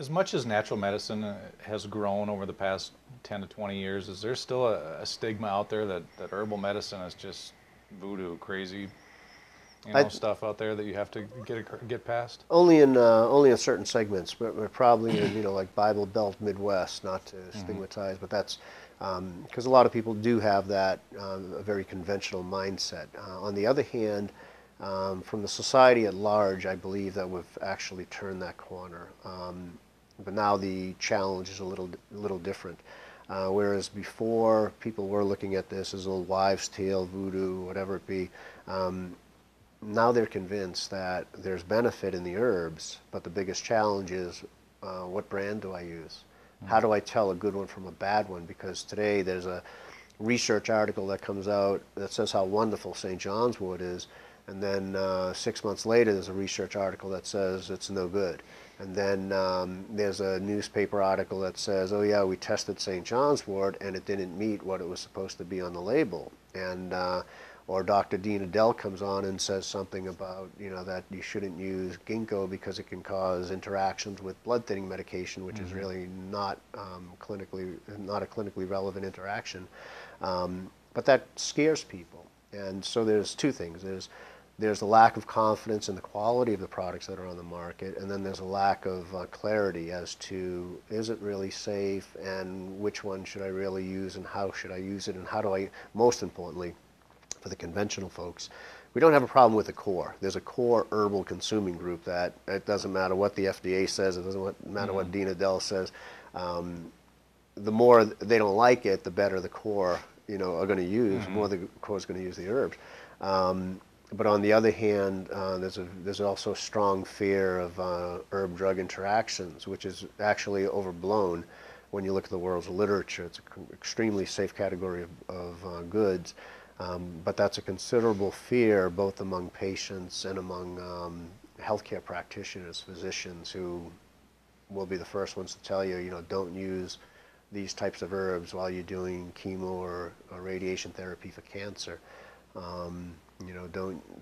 As much as natural medicine has grown over the past 10 to 20 years, is there still a stigma out there that herbal medicine is just voodoo, crazy, I, stuff out there that you have to get past? only in certain segments, but we're probably in like Bible Belt Midwest, not to Hmm. stigmatize, but that's because a lot of people do have that a very conventional mindset. On the other hand, from the society at large, I believe that we've actually turned that corner. But now the challenge is a little different. Whereas before, people were looking at this as a little wives' tale, voodoo, whatever it be. Now they're convinced that there's benefit in the herbs, but the biggest challenge is what brand do I use? How do I tell a good one from a bad one? Because today there's a research article that comes out that says how wonderful St. John's wort is, and then 6 months later there's a research article that says it's no good. And then there's a newspaper article that says, oh yeah, we tested St. John's wort and it didn't meet what it was supposed to be on the label. And or Dr. Dean Adele comes on and says something about, that you shouldn't use ginkgo because it can cause interactions with blood thinning medication, which is Hmm. really not not a clinically relevant interaction. But that scares people. And so there's two things. There's a lack of confidence in the quality of the products that are on the market, and then there's a lack of clarity as to, is it really safe, and which one should I really use, and how should I use it, and how do I, most importantly, for the conventional folks, we don't have a problem with the core. There's a core herbal consuming group that it doesn't matter what the FDA says, it doesn't matter what Hmm. Dean Adele says. The more they don't like it, the better the core, are going to use. The Hmm. more the core is going to use the herbs. But on the other hand, there's also a strong fear of herb-drug interactions, which is actually overblown when you look at the world's literature. It's an extremely safe category of goods, but that's a considerable fear both among patients and among healthcare practitioners, physicians, who will be the first ones to tell you, don't use these types of herbs while you're doing chemo or radiation therapy for cancer.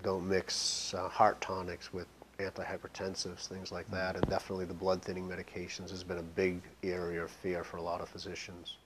Don't mix heart tonics with antihypertensives, things like that, and definitely the blood thinning medications has been a big area of fear for a lot of physicians.